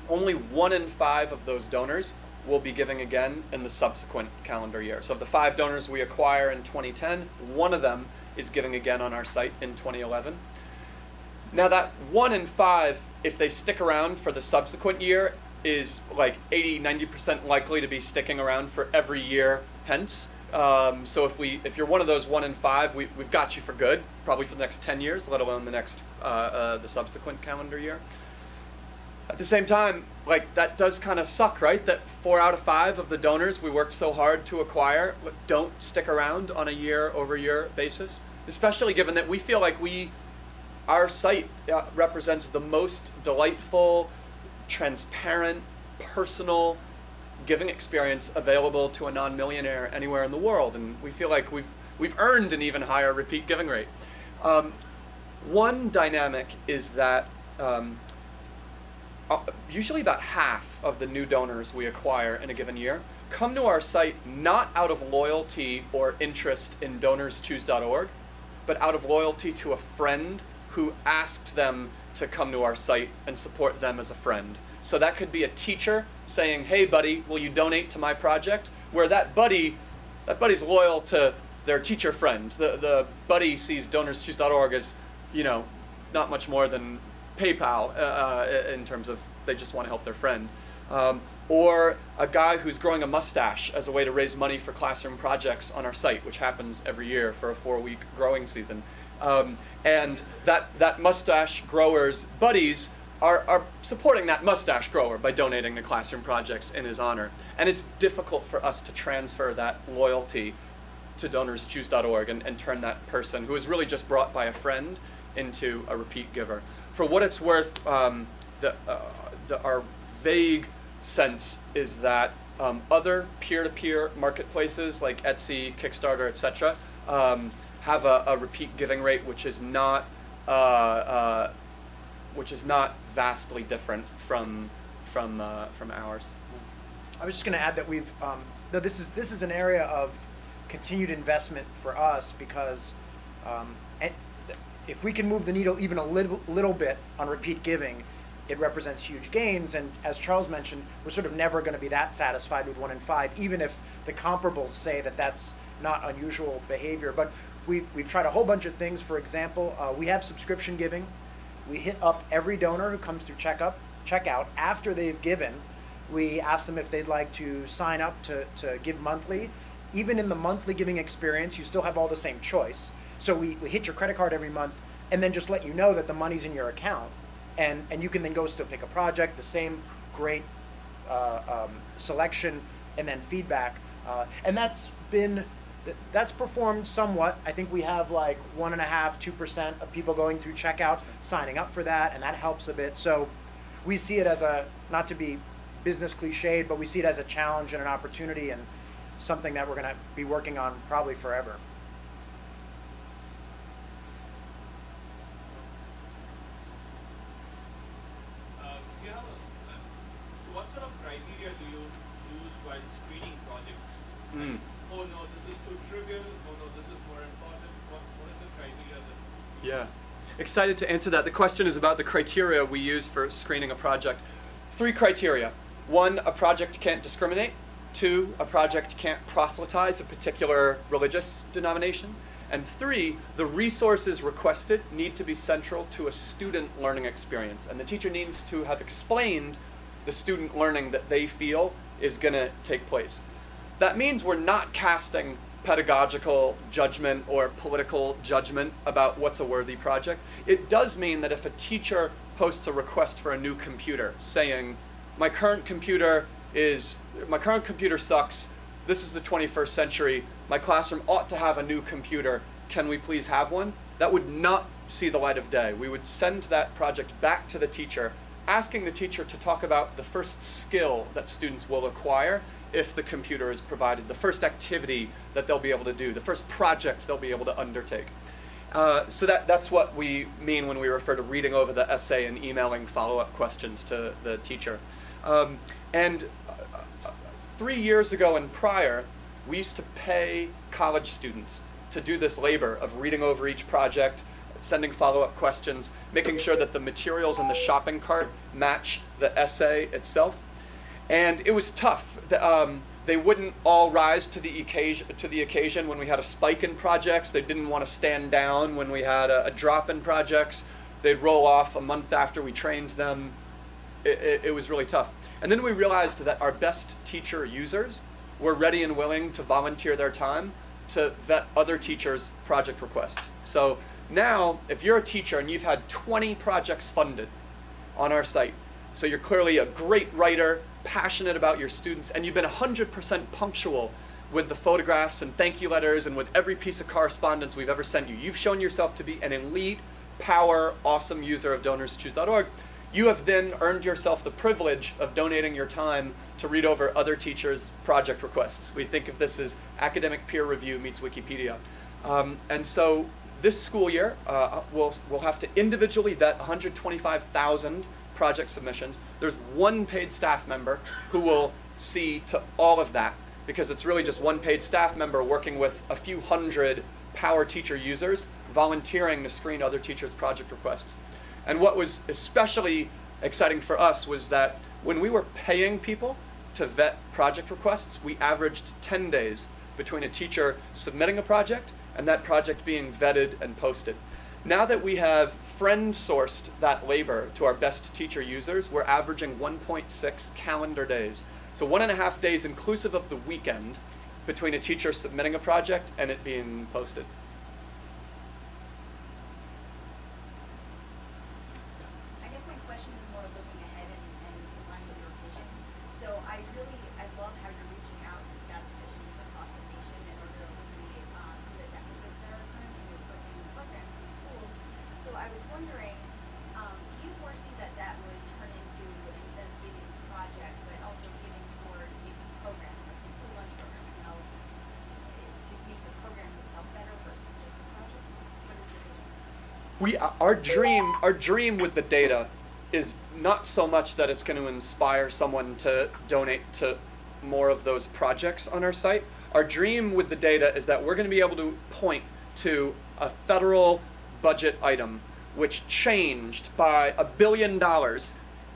Only 1 in 5 of those donors will be giving again in the subsequent calendar year. So of the 5 donors we acquire in 2010, 1 of them is giving again on our site in 2011. Now that 1 in 5, if they stick around for the subsequent year, is like 80–90% likely to be sticking around for every year hence. So if you're one of those 1 in 5, we've got you for good, probably for the next 10 years, let alone the next the subsequent calendar year. At the same time, that does kind of suck, right? That 4 out of 5 of the donors we worked so hard to acquire don't stick around on a year-over-year basis, especially given that we feel like our site represents the most delightful, transparent, personal giving experience available to a non-millionaire anywhere in the world, and we feel like we've earned an even higher repeat giving rate. One dynamic is that usually about half of the new donors we acquire in a given year come to our site not out of loyalty or interest in DonorsChoose.org, but out of loyalty to a friend who asked them to come to our site and support them as a friend. So that could be a teacher saying, hey buddy, will you donate to my project? Where that buddy's loyal to their teacher friend. The buddy sees DonorsChoose.org as, not much more than PayPal in terms of they just want to help their friend. Or a guy who's growing a mustache as a way to raise money for classroom projects on our site, which happens every year for a 4-week growing season. And that mustache grower's buddies are supporting that mustache grower by donating to classroom projects in his honor. And it's difficult for us to transfer that loyalty to DonorsChoose.org and turn that person who is really just brought by a friend into a repeat giver. For what it's worth, our vague sense is that other peer-to-peer marketplaces like Etsy, Kickstarter, etc., have a repeat giving rate which is not vastly different from ours. I was just going to add that we've no, this is an area of continued investment for us because if we can move the needle even a little bit on repeat giving, it represents huge gains. And as Charles mentioned, we're sort of never going to be that satisfied with 1 in 5, even if the comparables say that that's not unusual behavior. But we've tried a whole bunch of things. For example, we have subscription giving. We hit up every donor who comes through checkout. After they've given, we ask them if they'd like to sign up to give monthly. Even in the monthly giving experience, you still have all the same choice. So we hit your credit card every month and then just let you know that the money's in your account. And you can then go still pick a project, the same great selection and then feedback. And that's performed somewhat. I think we have like 1.5–2% of people going through checkout signing up for that, and that helps a bit. So we see it as not to be business cliched, but we see it as a challenge and an opportunity and something that we're going to be working on probably forever. Do you have so what sort of criteria do you use while screening projects? Like, oh no, this is too trivial. Oh no, this is more important. What is the criteria that? Yeah. Excited to answer that. The question is about the criteria we use for screening a project. 3 criteria. 1, a project can't discriminate. 2, a project can't proselytize a particular religious denomination. And 3, the resources requested need to be central to a student learning experience. And the teacher needs to have explained the student learning that they feel is going to take place. That means we're not casting pedagogical judgment or political judgment about what's a worthy project. It does mean that if a teacher posts a request for a new computer saying, my current computer sucks, this is the 21st century, my classroom ought to have a new computer, can we please have one? That would not see the light of day. We would send that project back to the teacher, asking the teacher to talk about the first skill that students will acquire if the computer is provided, the first activity that they'll be able to do, the first project they'll be able to undertake. So that's what we mean when we refer to reading over the essay and emailing follow-up questions to the teacher. 3 years ago and prior, we used to pay college students to do this labor of reading over each project, sending follow-up questions, making sure that the materials in the shopping cart match the essay itself. And it was tough. They wouldn't all rise to the occasion when we had a spike in projects. They didn't want to stand down when we had a drop in projects. They'd roll off a month after we trained them. It was really tough. And then we realized that our best teacher users were ready and willing to volunteer their time to vet other teachers' project requests. So now, if you're a teacher and you've had 20 projects funded on our site, so you're clearly a great writer, passionate about your students, and you've been 100% punctual with the photographs and thank you letters and with every piece of correspondence we've ever sent you. You've shown yourself to be an elite, power, awesome user of DonorsChoose.org. You have then earned yourself the privilege of donating your time to read over other teachers' project requests. We think of this as academic peer review meets Wikipedia. And so this school year, we'll have to individually vet 125,000 project submissions. There's 1 paid staff member who will see to all of that, because it's really just 1 paid staff member working with a few hundred power teacher users volunteering to screen other teachers' project requests. And what was especially exciting for us was that when we were paying people to vet project requests, we averaged 10 days between a teacher submitting a project and that project being vetted and posted. Now that we have friend-sourced that labor to our best teacher users, we're averaging 1.6 calendar days. So 1.5 days inclusive of the weekend between a teacher submitting a project and it being posted. I guess my question is more looking ahead and in line with your vision. So I love how you're reaching out to statisticians across the nation in order to eliminate some of the deficits that are occurring in your programs in schools. So I was wondering, do you foresee that would turn into, instead of giving projects, but also giving toward maybe programs, like the school lunch program, to make the programs itself better versus just the projects? What is your vision? Our dream with the data is not so much that it's going to inspire someone to donate to more of those projects on our site. Our dream with the data is that we're going to be able to point to a federal budget item which changed by $1 billion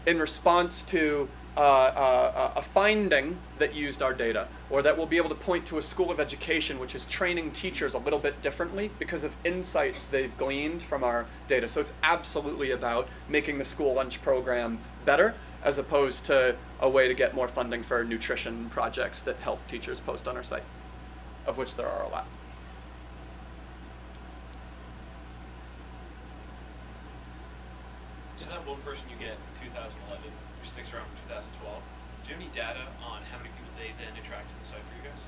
in response to a finding that used our data, or that we'll be able to point to a school of education which is training teachers a little bit differently because of insights they've gleaned from our data. So it's absolutely about making the school lunch program better, as opposed to a way to get more funding for nutrition projects that health teachers post on our site, of which there are a lot. So that one person you get in 2011 who sticks around for 2012, do you have any data on how many people they then attract to the site for you guys?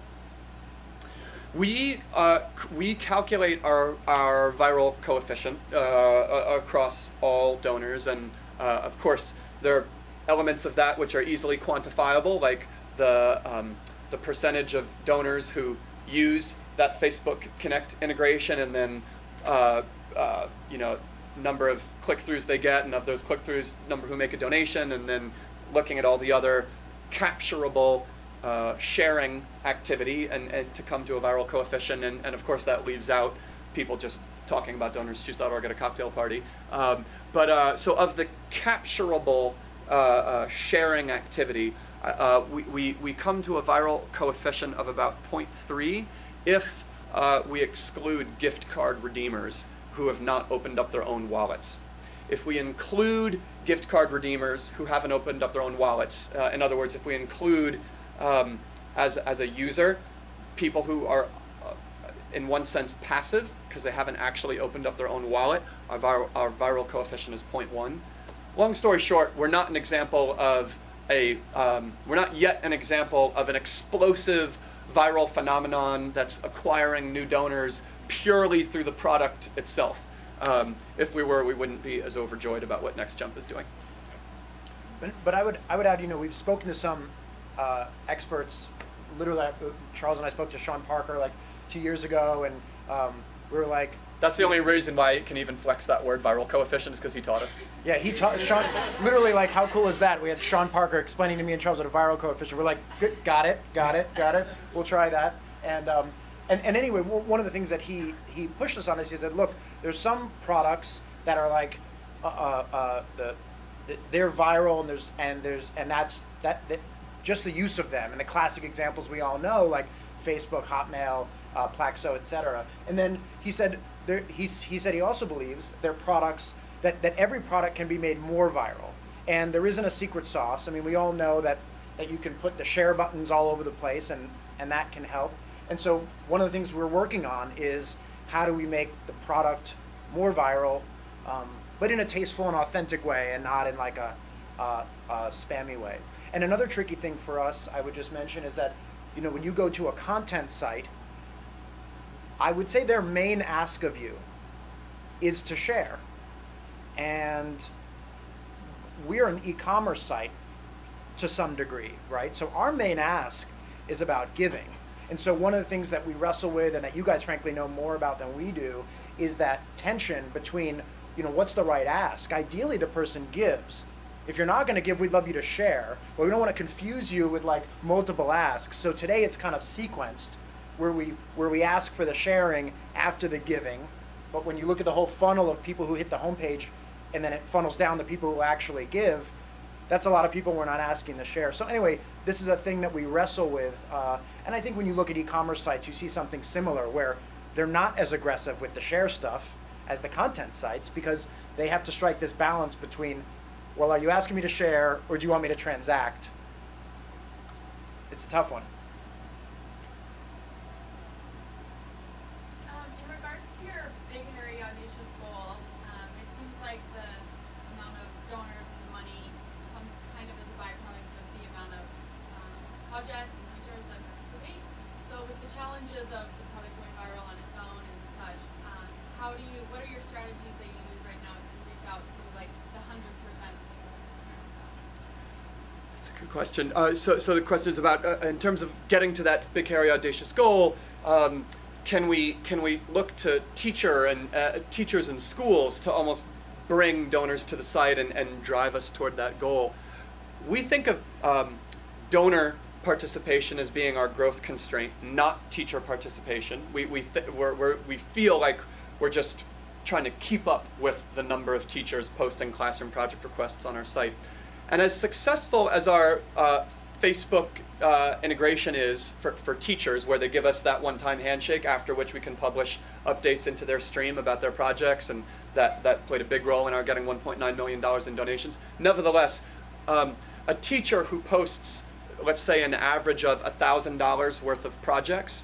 We calculate our viral coefficient across all donors, and of course there are elements of that which are easily quantifiable, like the percentage of donors who use that Facebook Connect integration, and then you know, number of click-throughs they get, and of those click-throughs, number who make a donation, and then looking at all the other capturable sharing activity and to come to a viral coefficient, and of course that leaves out people just talking about DonorsChoose.org at a cocktail party. So of the capturable sharing activity, we come to a viral coefficient of about 0.3 if we exclude gift card redeemers who have not opened up their own wallets. If we include gift card redeemers who haven't opened up their own wallets, in other words, if we include as a user people who are in one sense passive because they haven't actually opened up their own wallet, our viral coefficient is 0.1. Long story short, we're not an example of we're not yet an example of an explosive viral phenomenon that's acquiring new donors purely through the product itself. If we were, we wouldn't be as overjoyed about what NextJump is doing. But I would add, you know, we've spoken to some experts. Literally, Charles and I spoke to Sean Parker like 2 years ago, and we were like, that's the only reason why it can even flex that word viral coefficient, is because he taught us. Yeah, he taught Sean. Literally, like, how cool is that? We had Sean Parker explaining to me and Charles what a viral coefficient. We're like, good, got it. We'll try that. And anyway, one of the things that he pushed us on is he said, look, there's some products that are like they're viral, and that's just the use of them, and the classic examples we all know, like Facebook, Hotmail, Plaxo, etc. And then he said he also believes there are products that every product can be made more viral, and there isn't a secret sauce. I mean, we all know that you can put the share buttons all over the place, and that can help. And so one of the things we're working on is how do we make the product more viral, but in a tasteful and authentic way, and not in like a spammy way. And another tricky thing for us, I would just mention, is that, you know, when you go to a content site, I would say their main ask of you is to share. And we're an e-commerce site to some degree, right? So our main ask is about giving. And so one of the things that we wrestle with, and that you guys frankly know more about than we do, is that tension between, you know, what's the right ask? Ideally, the person gives. If you're not going to give, we'd love you to share, but we don't want to confuse you with like multiple asks. So today it's kind of sequenced, where we ask for the sharing after the giving. But when you look at the whole funnel of people who hit the homepage, and then it funnels down to people who actually give, that's a lot of people we're not asking to share. So anyway, this is a thing that we wrestle with. And I think when you look at e-commerce sites, you see something similar where they're not as aggressive with the share stuff as the content sites, because they have to strike this balance between, well, are you asking me to share, or do you want me to transact? It's a tough one. In regards to your big, hairy, audacious goal, it seems like the amount of donors and the money comes kind of as a byproduct of the amount of projects and teachers that participate. So with the challenges of the product going viral on its own and such, what are your strategies that you use right now to reach out to like the 100%? That's a good question. So the question is about, in terms of getting to that big, hairy, audacious goal, can we look to teachers and schools to almost bring donors to the site and drive us toward that goal? We think of donor participation as being our growth constraint, not teacher participation. We feel like we're just trying to keep up with the number of teachers posting classroom project requests on our site. And as successful as our Facebook integration is for teachers, where they give us that one-time handshake after which we can publish updates into their stream about their projects, and that played a big role in our getting $1.9 million in donations. Nevertheless, a teacher who posts, let's say, an average of $1,000 worth of projects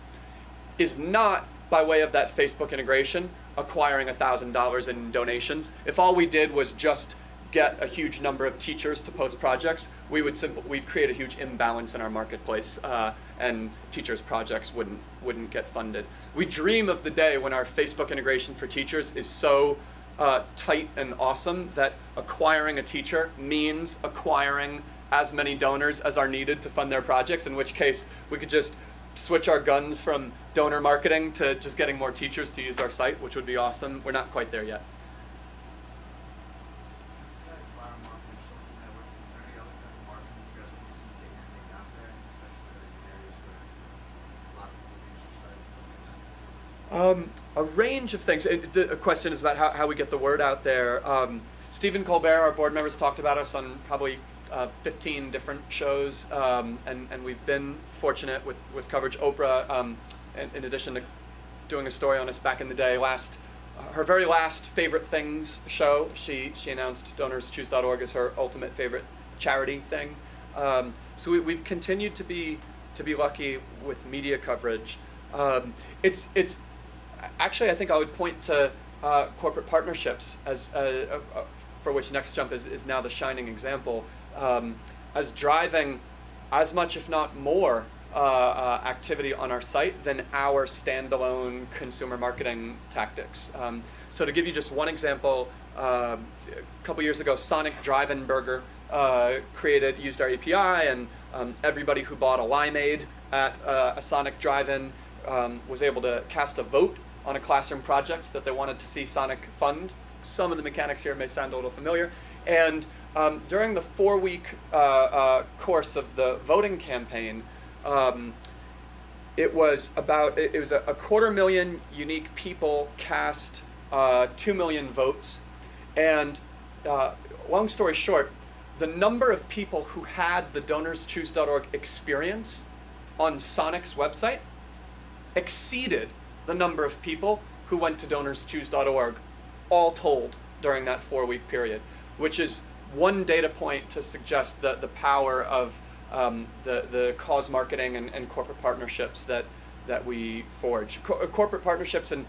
is not, by way of that Facebook integration, acquiring $1,000 in donations. If all we did was just get a huge number of teachers to post projects, we'd create a huge imbalance in our marketplace, and teachers' projects wouldn't get funded. We dream of the day when our Facebook integration for teachers is so tight and awesome that acquiring a teacher means acquiring as many donors as are needed to fund their projects, in which case we could just switch our guns from donor marketing to just getting more teachers to use our site, which would be awesome. We're not quite there yet. Besides biomarketing, social networking, is there any other type of marketing you guys want to see get your name out there, especially in areas where a lot of people use your site and stuff like that? A range of things. A question is about how we get the word out there. Stephen Colbert, our board members, talked about us on probably 15 different shows, and we've been fortunate with coverage. Oprah, in addition to doing a story on us back in the day, her very last Favorite Things show, she announced DonorsChoose.org as her ultimate favorite charity thing. So we've continued to be lucky with media coverage. It's actually, I think I would point to corporate partnerships as for which NextJump is now the shining example, as driving as much, if not more, activity on our site than our standalone consumer marketing tactics. So to give you just one example, a couple years ago, Sonic Drive-In Burger used our API, and everybody who bought a limeade at a Sonic Drive-In was able to cast a vote on a classroom project that they wanted to see Sonic fund. Some of the mechanics here may sound a little familiar. And during the 4-week course of the voting campaign, it was a 250,000 unique people cast 2 million votes. And long story short, the number of people who had the DonorsChoose.org experience on Sonic's website exceeded the number of people who went to DonorsChoose.org, all told, during that 4-week period, which is one data point to suggest the power of the cause marketing and corporate partnerships that we forge. Corporate partnerships and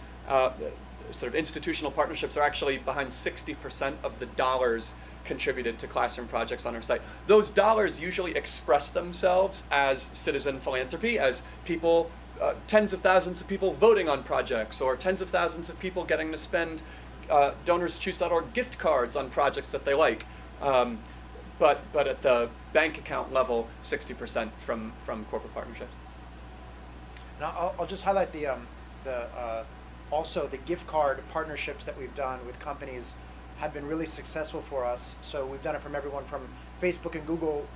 sort of institutional partnerships are actually behind 60% of the dollars contributed to classroom projects on our site. Those dollars usually express themselves as citizen philanthropy, as people, tens of thousands of people voting on projects, or tens of thousands of people getting to spend DonorsChoose.org gift cards on projects that they like. But at the bank account level, 60% from corporate partnerships. Now I'll just highlight also the gift card partnerships that we've done with companies have been really successful for us. So we've done it from everyone from Facebook and Google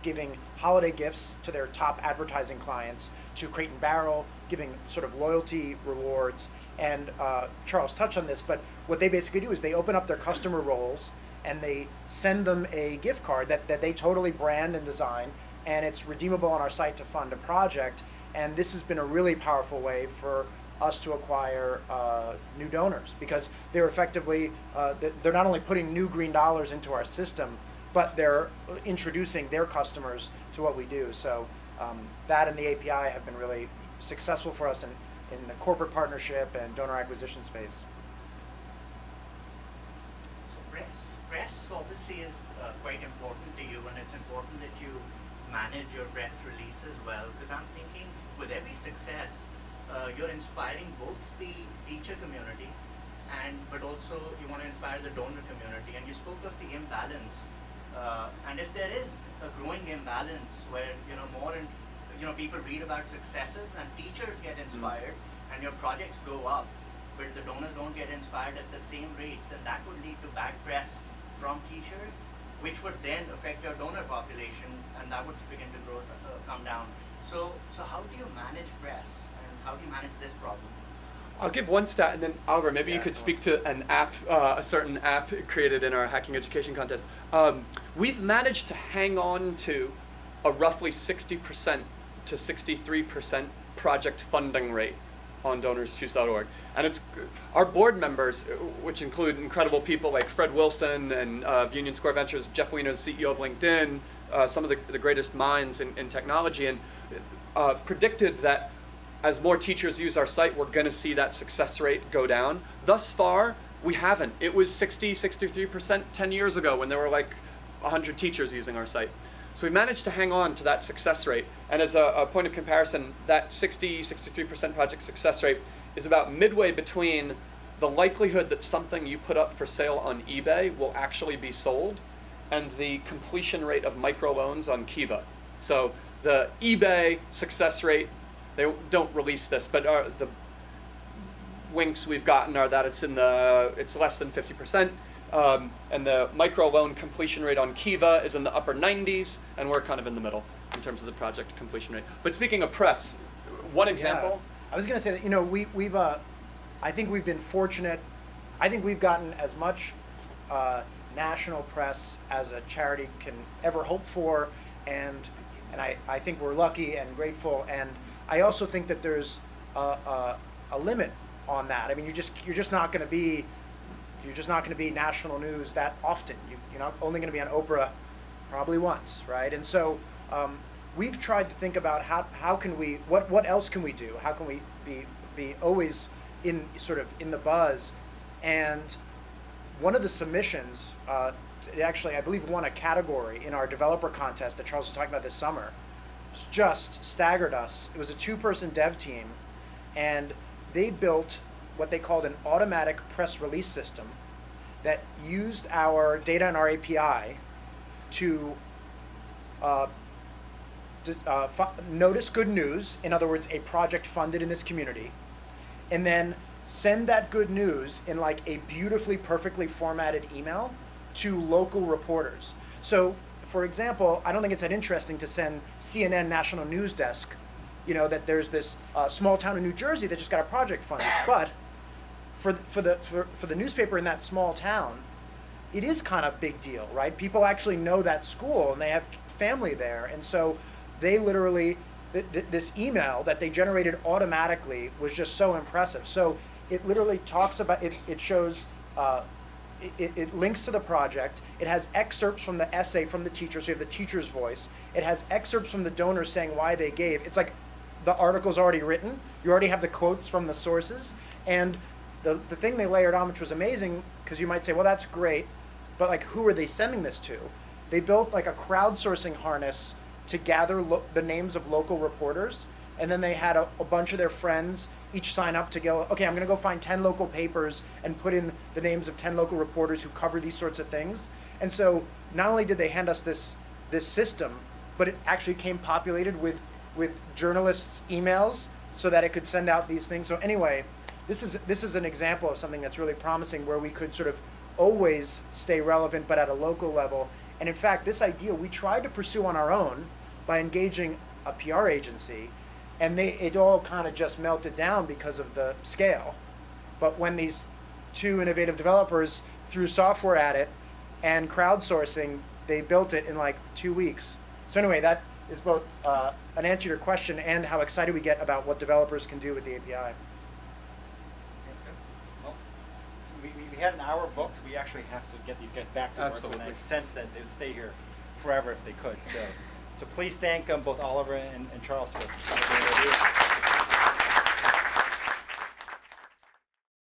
giving holiday gifts to their top advertising clients, to Crate and Barrel giving sort of loyalty rewards. And Charles touched on this, but what they basically do is they open up their customer roles and they send them a gift card that they totally brand and design, and it's redeemable on our site to fund a project. And this has been a really powerful way for us to acquire new donors, because they're effectively, they're not only putting new green dollars into our system, but they're introducing their customers to what we do. So that and the API have been really successful for us in the corporate partnership and donor acquisition space. So press obviously is quite important to you, and it's important that you manage your press releases well, because I'm thinking with every success, you're inspiring both the teacher community but also you want to inspire the donor community. And you spoke of the imbalance, and if there is a growing imbalance where people read about successes and teachers get inspired and your projects go up, but the donors don't get inspired at the same rate, then that would lead to bad press from teachers, which would then affect your donor population, and that would begin to come down. So how do you manage press, and how do you manage this problem? I'll give one stat, and then Oliver, maybe you could speak to an app, a certain app created in our hacking education contest. We've managed to hang on to a roughly 60% to 63% project funding rate on donorschoose.org. And it's our board members, which include incredible people like Fred Wilson and of Union Square Ventures, Jeff Weiner, the CEO of LinkedIn, some of the greatest minds in technology, and predicted that as more teachers use our site, we're going to see that success rate go down. Thus far, we haven't. It was 60, 63% 10 years ago when there were like 100 teachers using our site. So we managed to hang on to that success rate. And as a point of comparison, that 60, 63% project success rate is about midway between the likelihood that something you put up for sale on eBay will actually be sold and the completion rate of microloans on Kiva. So the eBay success rate, they don't release this, but the winks we've gotten are that it's less than 50%, and the microloan completion rate on Kiva is in the upper 90s, and we're kind of in the middle in terms of the project completion rate. But speaking of press, one example. Yeah. I was going to say that we've I think we've been fortunate. I think we've gotten as much national press as a charity can ever hope for, and I think we're lucky and grateful. And I also think that there's a limit on that. I mean, you're just not going to be national news that often. You're not only going to be on Oprah probably once, right? And so we've tried to think about how can we, what else can we do? How can we be always in the buzz? And one of the submissions, it actually, I believe, won a category in our developer contest that Charles was talking about this summer. Just staggered us. It was a 2-person dev team, and they built what they called an automatic press release system that used our data and our API to notice good news, in other words, a project funded in this community, and then send that good news in like a beautifully, perfectly formatted email to local reporters. So, for example, I don't think it's that interesting to send CNN National News Desk, that there's this small town in New Jersey that just got a project funded. But for the newspaper in that small town, it is kind of a big deal, right? People actually know that school and they have family there, and so they literally this email that they generated automatically was just so impressive. So it literally talks about it. It shows. It links to the project. It has excerpts from the essay from the teacher, so you have the teacher's voice. It has excerpts from the donors saying why they gave. It's like the article's already written. You already have the quotes from the sources. And the thing they layered on, which was amazing, because you might say, well, that's great, but like, who are they sending this to? They built like a crowdsourcing harness to gather the names of local reporters, and then they had a bunch of their friends each sign up to go, okay, I'm going to go find 10 local papers and put in the names of 10 local reporters who cover these sorts of things. And so not only did they hand us this system, but it actually came populated with journalists' emails so that it could send out these things. So anyway, this is an example of something that's really promising, where we could sort of always stay relevant, but at a local level. And in fact, this idea we tried to pursue on our own by engaging a PR agency, and it all kind of just melted down because of the scale. But when these 2 innovative developers threw software at it and crowdsourcing, they built it in like 2 weeks. So anyway, that is both an answer to your question and how excited we get about what developers can do with the API. That's good. Well, we had an hour booked. We actually have to get these guys back to work. Absolutely. And I sense that they would stay here forever if they could. So please thank both Oliver and Charles for